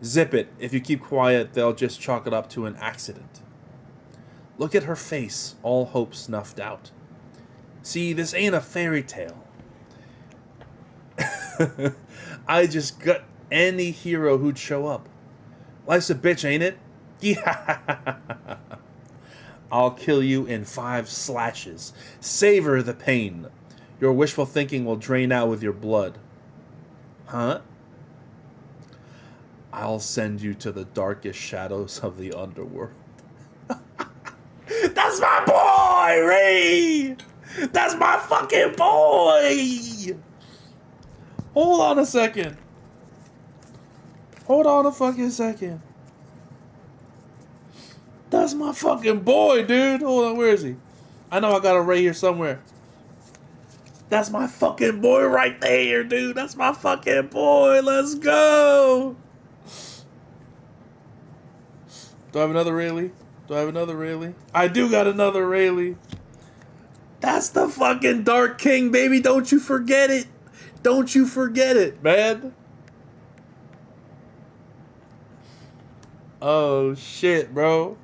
Zip it. If you keep quiet, they'll just chalk it up to an accident. Look at her face, all hope snuffed out. See, this ain't a fairy tale. I just got any hero who'd show up. Life's a bitch, ain't it? Yeah. I'll kill you in 5 slashes. Savor the pain. Your wishful thinking will drain out with your blood. Huh? I'll send you to the darkest shadows of the underworld. That's my boy, Ray! That's my fucking boy! Hold on a second. Hold on a fucking second. That's my fucking boy, dude. Hold on, where is he? I know I got him right here somewhere. That's my fucking boy right there, dude. That's my fucking boy. Let's go. Do I have another Rayleigh? Do I have another Rayleigh? I do got another Rayleigh. That's the fucking Dark King, baby. Don't you forget it. Don't you forget it, man. Oh, shit, bro.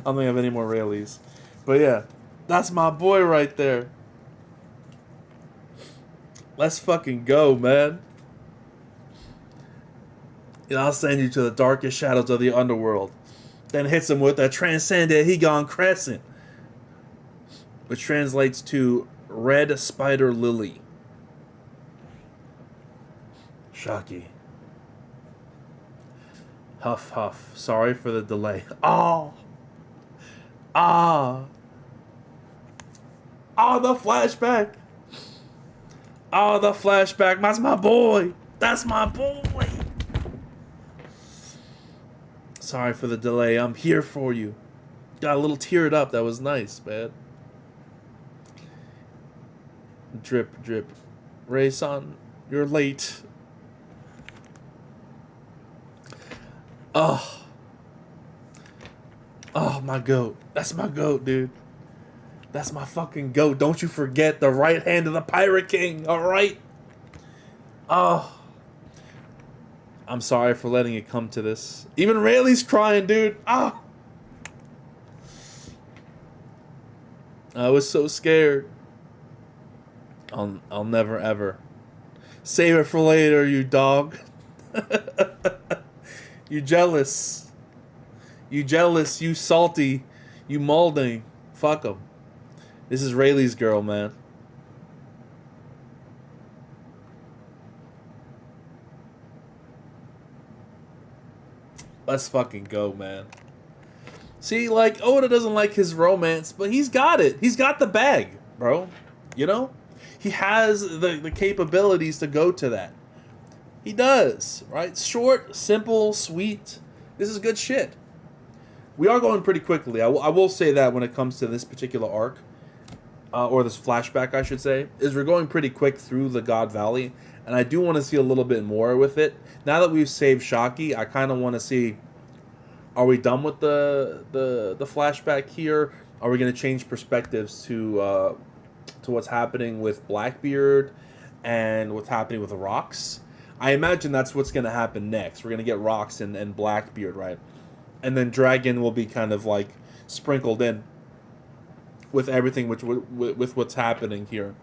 I don't think I have any more Rayleighs. But yeah, that's my boy right there. Let's fucking go, man. Yeah, I'll send you to the darkest shadows of the underworld. Then hits him with a transcendent Hegon Crescent. which translates to red spider lily. Shakky. Huff, huff. Sorry for the delay. Oh! Ah! Oh, the flashback! Oh, the flashback. That's my boy! That's my boy! Sorry for the delay. I'm here for you. Got a little teared up. That was nice, man. Drip, drip. Ray-san, you're late. Oh. Oh, my goat. That's my goat, dude. That's my fucking goat. Don't you forget the right hand of the Pirate King, alright? Oh. I'm sorry for letting it come to this. Even Rayleigh's crying, dude. Ah. I was so scared. I'll never ever. Save it for later, you dog. You jealous. You jealous, you salty, you molding. Fuck him. This is Rayleigh's girl, man. Let's fucking go, man. See, like, Oda doesn't like his romance, but he's got it. He's got the bag, bro. You know? He has the capabilities to go to that. He does, right? Short, simple, sweet. This is good shit. We are going pretty quickly. I will say that when it comes to this particular arc, or this flashback, I should say, is we're going pretty quick through the God Valley, and I do want to see a little bit more with it. Now that we've saved Shakky, I kind of want to see, are we done with the flashback here? Are we going to change perspectives to what's happening with Blackbeard and what's happening with the Rocks? I imagine that's what's going to happen next. We're going to get Rocks and Blackbeard, right? And then Dragon will be kind of like sprinkled in with everything with what's happening here.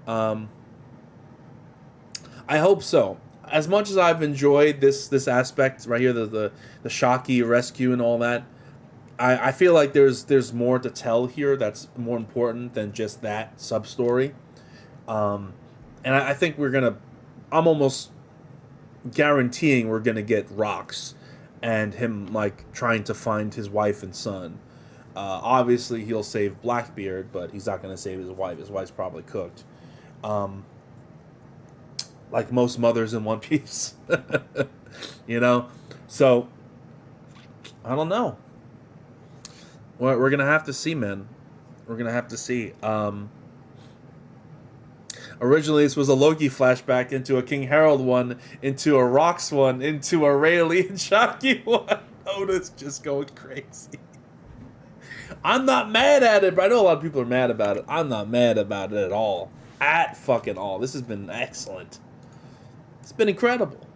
I hope so. As much as I've enjoyed this aspect right here, the Shakky rescue and all that, I feel like there's more to tell here that's more important than just that sub-story. And I think I'm almost guaranteeing we're gonna get Rocks and him like trying to find his wife and son. Obviously he'll save Blackbeard, but he's not gonna save his wife. His wife's probably cooked. Like most mothers in One Piece. You know? So, I don't know. We're going to have to see, man. We're going to have to see. Originally, this was a Loki flashback into a King Harold one, into a Rocks one, into a Rayleigh and Shakky one. Oda's just going crazy. I'm not mad at it, but I know a lot of people are mad about it. I'm not mad about it at all. At fucking all. This has been excellent. It's been incredible.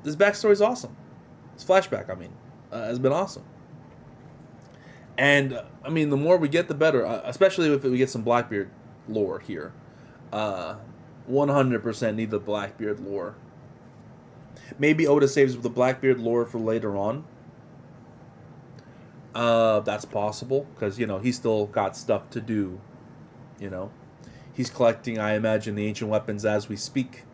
This backstory's awesome. This flashback, I mean, has been awesome. And, I mean, the more we get, the better. Especially if we get some Blackbeard lore here. 100% need the Blackbeard lore. Maybe Oda saves the Blackbeard lore for later on. That's possible. Because, you know, he's still got stuff to do. You know. He's collecting, I imagine, the ancient weapons as we speak.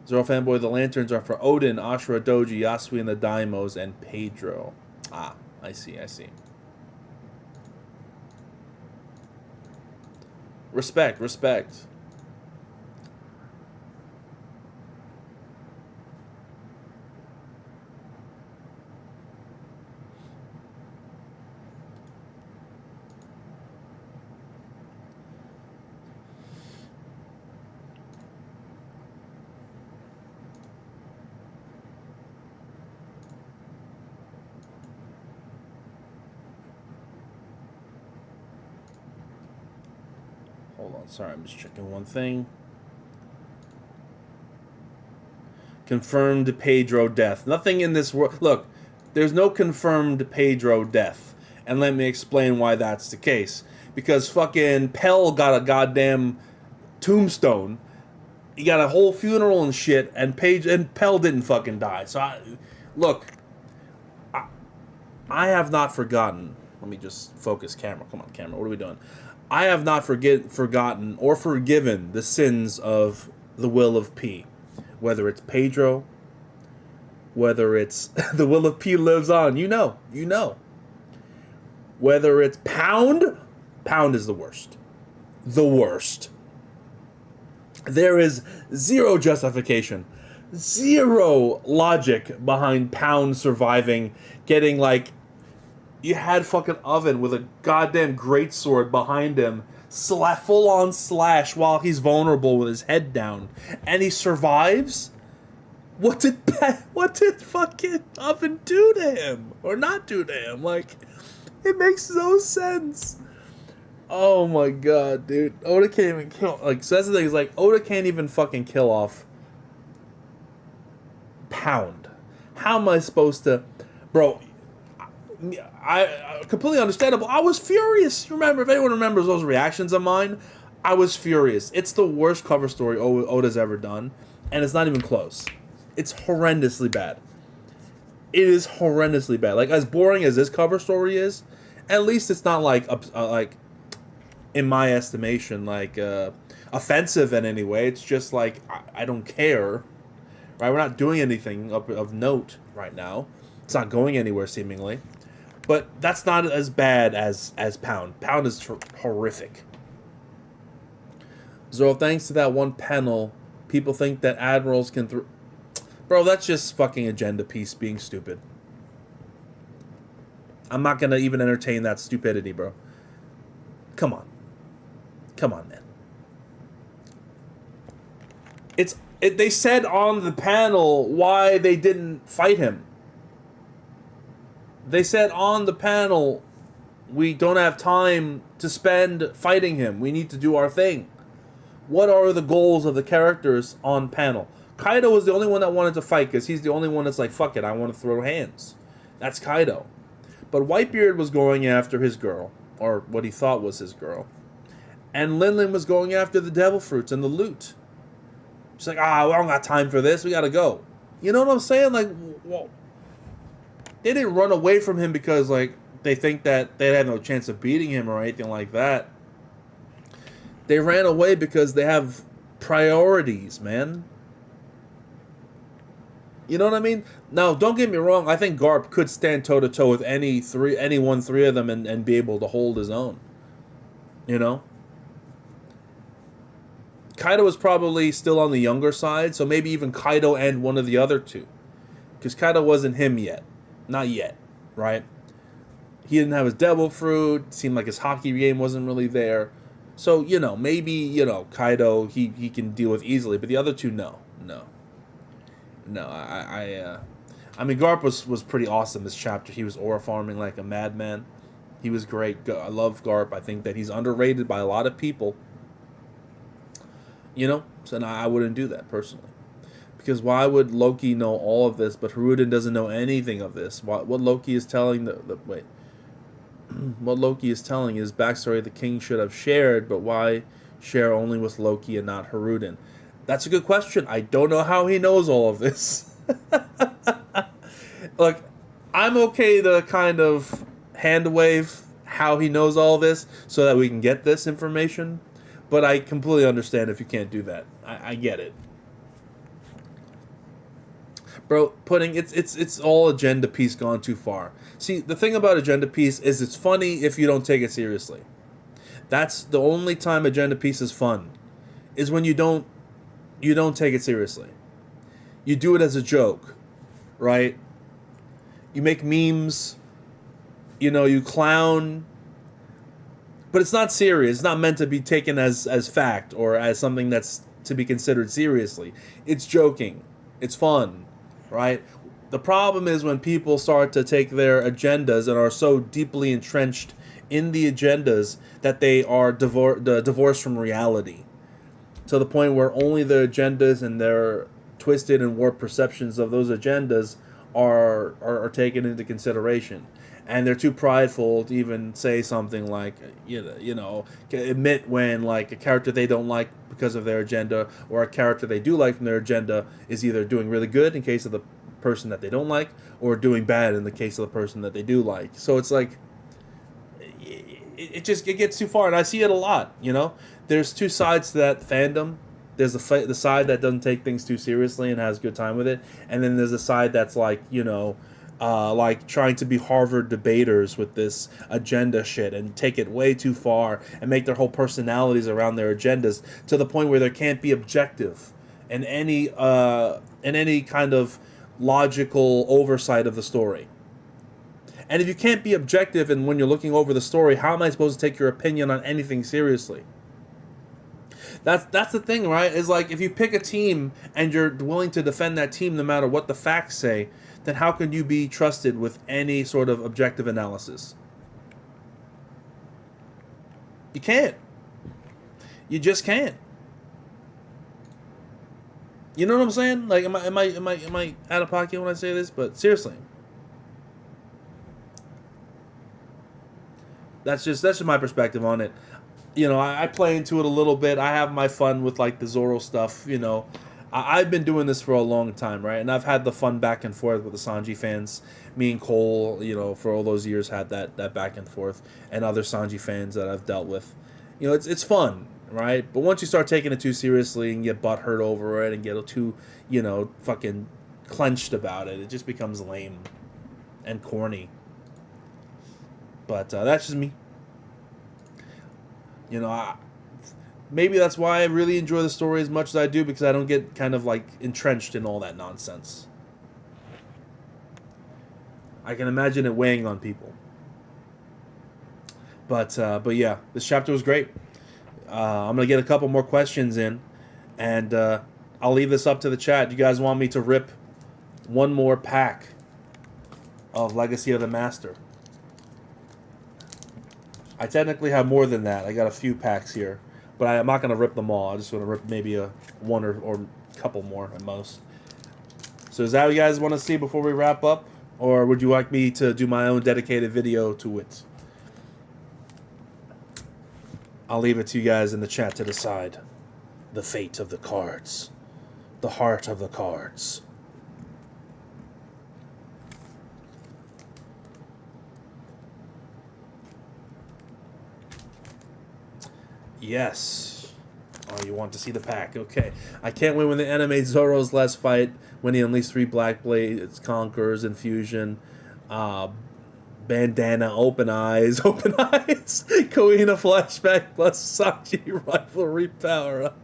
Zoro Fanboy, the lanterns are for Odin, Ashura, Doji, Yasui, and the Daimos, and Pedro. Ah, I see. Respect. Hold on, sorry, I'm just checking one thing. Confirmed Pedro death. Nothing in this world. Look, there's no confirmed Pedro death. And let me explain why that's the case. Because fucking Pell got a goddamn tombstone. He got a whole funeral and shit, and Pell didn't fucking die. So, I have not forgotten Let me just focus camera. Come on, camera. What are we doing? I have not forgotten or forgiven the sins of the Will of P. Whether it's Pedro, whether it's the Will of P lives on. You know. Whether it's Pound is the worst. The worst. There is zero justification, zero logic behind Pound surviving, getting like, you had fucking Oven with a goddamn greatsword behind him, full on slash while he's vulnerable with his head down, and he survives? What did fucking Oven do to him? Or not do to him? Like, it makes no sense. Oh my god, dude. Oda can't even kill... Like, so that's the thing, is like, Oda can't even fucking kill off Pound. How am I supposed to... Bro, I completely understandable. I was furious. Remember, if anyone remembers those reactions of mine, I was furious. It's the worst cover story Oda's ever done, and it's not even close. It's horrendously bad. It is horrendously bad. Like, as boring as this cover story is, at least it's not like in my estimation, like offensive in any way. It's just like, I don't care. Right? We're not doing anything of note right now. It's not going anywhere, seemingly. But that's not as bad as Pound. Pound is horrific. Zoro, thanks to that one panel, people think that admirals can... Bro, that's just fucking agenda piece being stupid. I'm not going to even entertain that stupidity, bro. Come on. Come on, man. They said on the panel why they didn't fight him. They said on the panel, we don't have time to spend fighting him. We need to do our thing. What are the goals of the characters on panel? Kaido was the only one that wanted to fight because he's the only one that's like, fuck it, I want to throw hands. That's Kaido. But Whitebeard was going after his girl, or what he thought was his girl. And Linlin was going after the devil fruits and the loot. She's like, we don't got time for this. We got to go. You know what I'm saying? Like, well, they didn't run away from him because, like, they think that they had no chance of beating him or anything like that. They ran away because they have priorities, man. You know what I mean? Now, don't get me wrong. I think Garp could stand toe-to-toe with any three of them and be able to hold his own. You know? Kaido was probably still on the younger side, so maybe even Kaido and one of the other two. Because Kaido wasn't him yet. Not yet, right? He didn't have his devil fruit. Seemed like his hockey game wasn't really there. So, you know, maybe, Kaido, he can deal with easily. But the other two, no. I mean, Garp was pretty awesome this chapter. He was aura farming like a madman. He was great. I love Garp. I think that he's underrated by a lot of people. So I wouldn't do that personally. Because why would Loki know all of this, but Haruden doesn't know anything of this? What Loki is telling what Loki is telling is backstory the king should have shared, but why share only with Loki and not Haruden? That's a good question. I don't know how he knows all of this. Look, I'm okay to kind of hand wave how he knows all this so that we can get this information, but I completely understand if you can't do that. I get it. Bro, it's all agenda piece gone too far. See, the thing about agenda piece is it's funny if you don't take it seriously. That's the only time agenda piece is fun, is when you don't take it seriously. You do it as a joke, right? You make memes, you clown, but it's not serious. It's not meant to be taken as fact or as something that's to be considered seriously. It's joking. It's fun, right? The problem is when people start to take their agendas and are so deeply entrenched in the agendas that they are divorced from reality. To the point where only the agendas and their twisted and warped perceptions of those agendas are taken into consideration. And they're too prideful to even say something like, admit when like a character they don't like because of their agenda, or a character they do like from their agenda is either doing really good in case of the person that they don't like, or doing bad in the case of the person that they do like. So it's like, it gets too far, and I see it a lot. You know, there's two sides to that fandom. There's the side that doesn't take things too seriously and has a good time with it, and then there's a side that's like, you know, like trying to be Harvard debaters with this agenda shit and take it way too far and make their whole personalities around their agendas to the point where there can't be objective in any kind of logical oversight of the story. And if you can't be objective and when you're looking over the story, how am I supposed to take your opinion on anything seriously? That's the thing, right? Is like if you pick a team and you're willing to defend that team no matter what the facts say, then how can you be trusted with any sort of objective analysis? You can't. You just can't. You know what I'm saying? Like, am I out of pocket when I say this? But seriously, that's just my perspective on it. You know, I play into it a little bit. I have my fun with like the Zoro stuff. You know, I've been doing this for a long time, right? And I've had the fun back and forth with the Sanji fans. Me and Cole, you know, for all those years had that back and forth, and other Sanji fans that I've dealt with. You know, it's fun, right? But once you start taking it too seriously and get butthurt over it and get too, you know, fucking clenched about it, it just becomes lame and corny. But that's just me. You know, maybe that's why I really enjoy the story as much as I do, because I don't get kind of like entrenched in all that nonsense. I can imagine it weighing on people. But yeah, this chapter was great. I'm gonna get a couple more questions in, and I'll leave this up to the chat. You guys want me to rip one more pack of Legacy of the Master? I technically have more than that. I got a few packs here, but I'm not going to rip them all. I just want to rip maybe one or couple more at most. So is that what you guys want to see before we wrap up? Or would you like me to do my own dedicated video to it? I'll leave it to you guys in the chat to decide. The fate of the cards. The heart of the cards. Yes. Oh, you want to see the pack. Okay. I can't wait when they animate Zoro's last fight, when he unleashed 3 Black Blades, Conquerors, Infusion, Bandana, Open Eyes, Koina Flashback, plus Sanji Rivalry Power Up.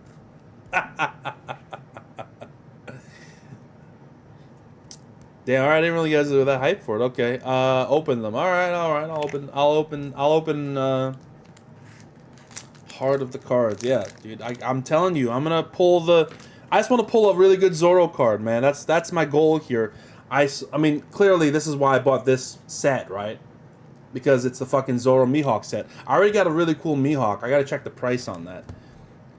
Damn, alright, I didn't really guys do that hype for it. Okay. Open them. Alright, I'll open Heart of the Cards. Yeah, dude, I'm telling you, I'm gonna pull I just want to pull a really good Zoro card, man. That's my goal here. I mean, clearly this is why I bought this set, right? Because it's the fucking Zoro Mihawk set. I already got a really cool Mihawk. I gotta check the price on that.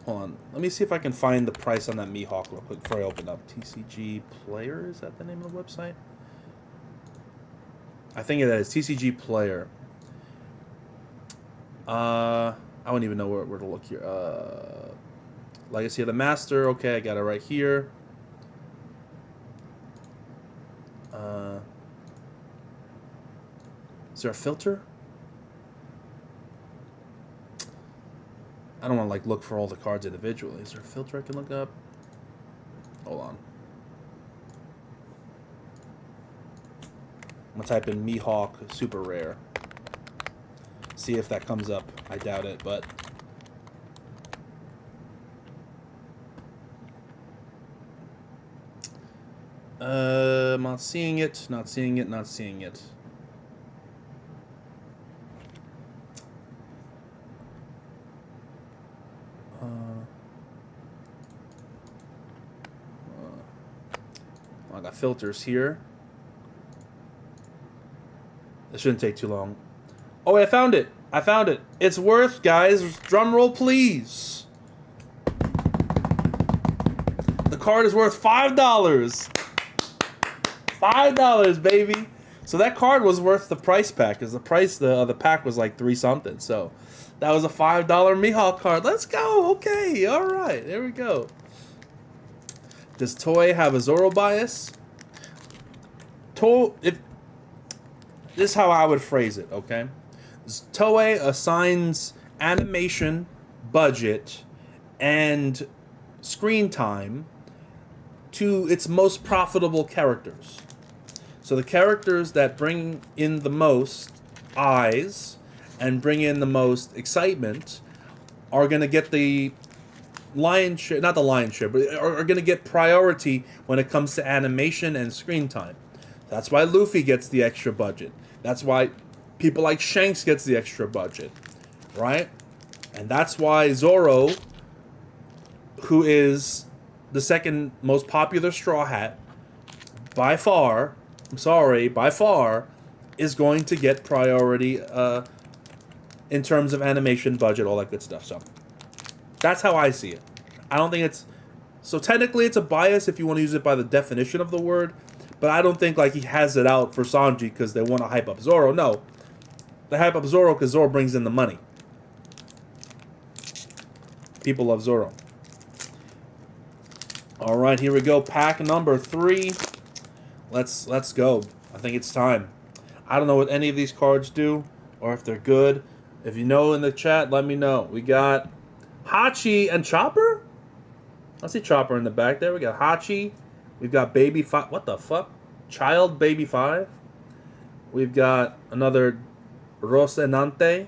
Hold on. Let me see if I can find the price on that Mihawk real quick before I open up. TCG Player, is that the name of the website? I think it is. TCG Player. I don't even know where to look here. Legacy of the Master. Okay, I got it right here. Is there a filter? I don't want to like look for all the cards individually. Is there a filter I can look up? Hold on. I'm gonna type in Mihawk Super Rare. See if that comes up. I doubt it, but not seeing it, not seeing it, not seeing it. I got filters here. This shouldn't take too long. Oh, wait, I found it. I found it. It's worth, guys, drum roll, please. The card is worth $5. $5, baby. So that card was worth the price pack, because the price of the pack was like 3 something. So that was a $5 Mihawk card. Let's go. Okay. All right. There we go. Does Toei have a Zoro bias? This is how I would phrase it, okay? Toei assigns animation, budget, and screen time to its most profitable characters. So the characters that bring in the most eyes and bring in the most excitement are going to get the lion's share, not the lion's share, but are going to get priority when it comes to animation and screen time. That's why Luffy gets the extra budget. That's why people like Shanks gets the extra budget, right? And that's why Zoro, who is the second most popular Straw Hat, by far, by far, is going to get priority in terms of animation, budget, all that good stuff. So that's how I see it. I don't think it's... So technically it's a bias if you want to use it by the definition of the word, but I don't think like he has it out for Sanji because they want to hype up Zoro. No. They hype up Zoro because Zoro brings in the money. People love Zoro. Alright, here we go. Pack number 3. Let's go. I think it's time. I don't know what any of these cards do or if they're good. If you know in the chat, let me know. We got Hachi and Chopper? I see Chopper in the back there. We got Hachi. We've got Baby 5. What the fuck? Child Baby 5. We've got another Rosenante.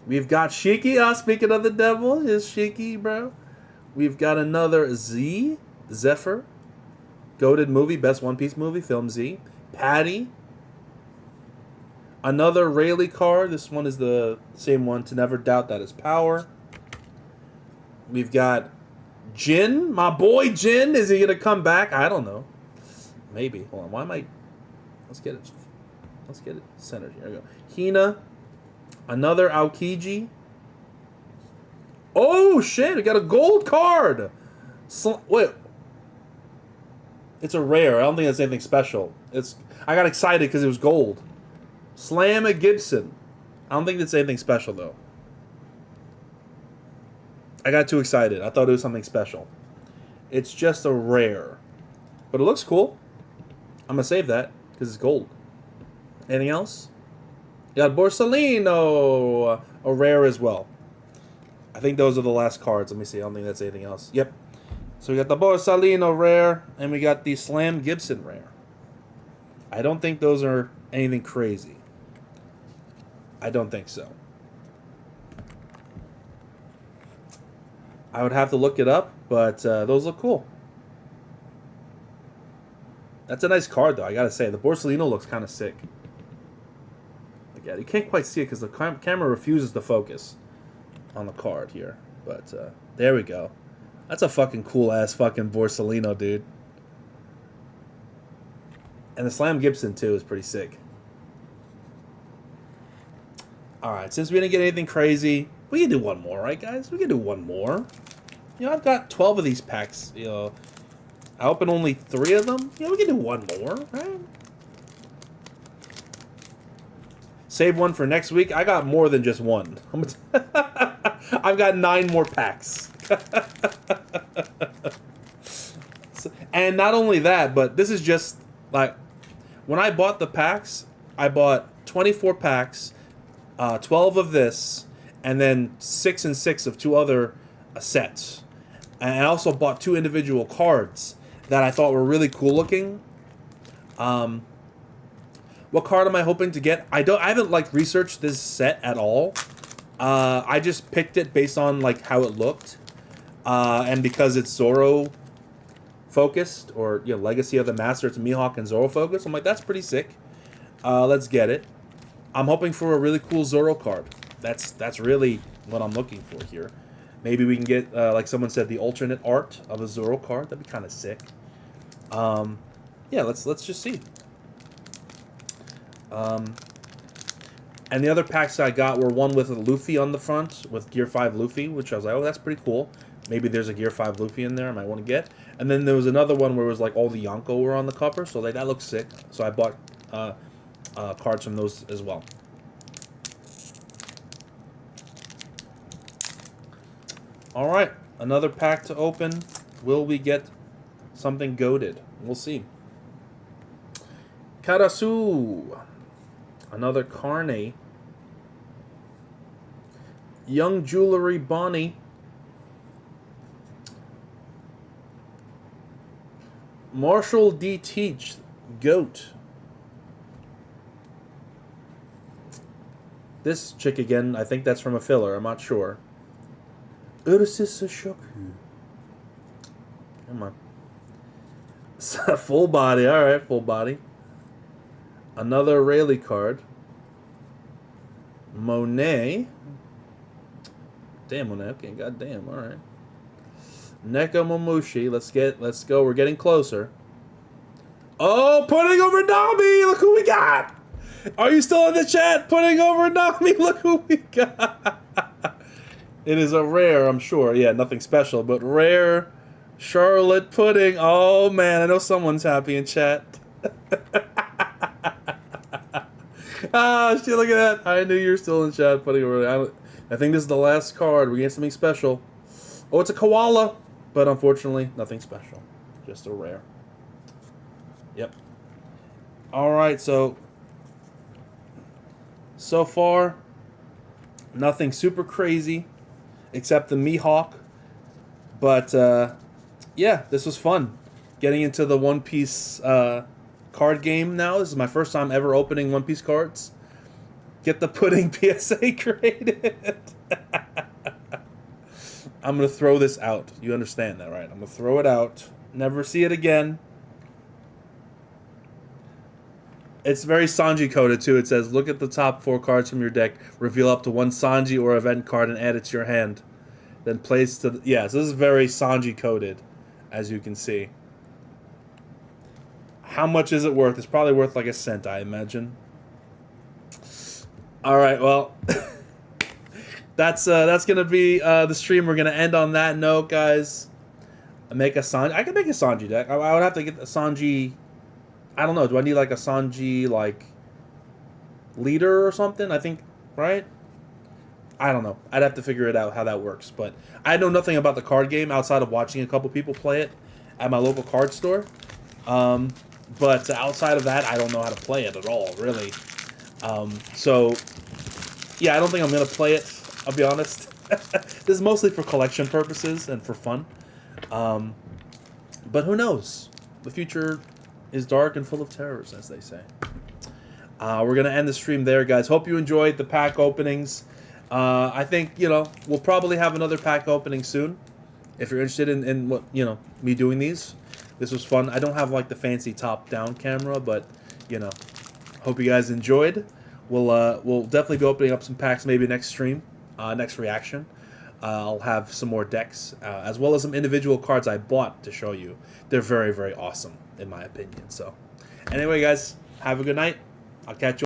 We've got Shakky. Speaking of the devil, is Shakky, bro. We've got another Zephyr. Goated movie, best One Piece movie, film Z. Patty. Another Rayleigh card. This one is the same one, To Never Doubt That Is Power. We've got Jin. My boy Jin. Is he going to come back? I don't know. Maybe. Hold on. Why am I... Let's get it centered. Here we go. Hina. Another Aokiji. Oh, shit. We got a gold card. Wait. It's a rare. I don't think that's anything special. I got excited because it was gold. Slam a Gibson. I don't think that's anything special, though. I got too excited. I thought it was something special. It's just a rare. But it looks cool. I'm going to save that because it's gold. Anything else? You got Borsalino. A rare as well. I think those are the last cards. Let me see. I don't think that's anything else. Yep. So we got the Borsalino rare. And we got the Slam Gibson rare. I don't think those are anything crazy. I don't think so. I would have to look it up, but those look cool. That's a nice card, though, I gotta say. The Borsalino looks kind of sick. Again, you can't quite see it because the camera refuses to focus on the card here. But there we go. That's a fucking cool-ass fucking Borsalino, dude. And the Slam Gibson, too, is pretty sick. Alright, since we didn't get anything crazy, we can do one more, right, guys? We can do one more. You know, I've got 12 of these packs, you know. I opened only 3 of them. Yeah, we can do one more, right? Save one for next week. I got more than just one. I've got 9 more packs. And not only that, but this is just, like, when I bought the packs, I bought 24 packs, 12 of this, and then 6 and 6 of 2 other sets. And I also bought 2 individual cards that I thought were really cool looking. What card am I hoping to get? I haven't like researched this set at all. I just picked it based on like how it looked, and because it's Zoro focused, or you know, Legacy of the Master, it's Mihawk and Zoro focused. I'm like, that's pretty sick. Let's get it. I'm hoping for a really cool Zoro card. That's really what I'm looking for here. Maybe we can get, like someone said, the alternate art of a Zoro card. That'd be kind of sick. Yeah, let's just see. And the other packs I got were one with a Luffy on the front, with Gear 5 Luffy, which I was like, oh, that's pretty cool. Maybe there's a Gear 5 Luffy in there I might want to get. And then there was another one where it was like all the Yonko were on the cover, so like that looks sick. So I bought cards from those as well. Alright, another pack to open. Will we get something goated? We'll see. Karasu. Another Carne. Young Jewelry Bonnie. Marshall D. Teach, Goat. This chick again, I think that's from a filler. I'm not sure. Ursus Shakky. Come on. Full body. All right, full body. Another Rayleigh card. Monet. Damn, Monet. Okay, goddamn. All right. Neko Momushi. Let's go. We're getting closer. Oh, Pudding over Nami. Look who we got. Are you still in the chat? Pudding over Nami. Look who we got. It is a rare, I'm sure. Yeah, nothing special, but rare Charlotte Pudding. Oh, man. I know someone's happy in chat. Ah, shit, look at that. I knew you were still in chat. Pudding over. I think this is the last card. We get something special. Oh, it's a koala. But unfortunately, nothing special. Just a rare. Yep. All right, so far, nothing super crazy except the Mihawk. But, yeah, this was fun. Getting into the One Piece card game now. This is my first time ever opening One Piece cards. Get the Pudding PSA created. I'm going to throw this out. You understand that, right? I'm going to throw it out. Never see it again. It's very Sanji coded, too. It says, look at the top 4 cards from your deck, reveal up to 1 Sanji or event card, and add it to your hand. Then place to... Yeah, so this is very Sanji coded, as you can see. How much is it worth? It's probably worth like a cent, I imagine. All right, well... That's gonna be the stream. We're gonna end on that note, guys. Make a Sanji. I can make a Sanji deck. I would have to get a Sanji. I don't know. Do I need like a Sanji like leader or something? I think, right? I don't know. I'd have to figure it out how that works. But I know nothing about the card game outside of watching a couple people play it at my local card store. But outside of that, I don't know how to play it at all, really. So yeah, I don't think I'm gonna play it. I'll be honest. This is mostly for collection purposes and for fun. But who knows? The future is dark and full of terrors, as they say. We're going to end the stream there, guys. Hope you enjoyed the pack openings. I think, we'll probably have another pack opening soon. If you're interested in what, me doing these. This was fun. I don't have, like, the fancy top-down camera, but, hope you guys enjoyed. We'll definitely be opening up some packs maybe next stream. Next reaction. I'll have some more decks, as well as some individual cards I bought to show you. They're very, very awesome, in my opinion. So, anyway, guys, have a good night. I'll catch you.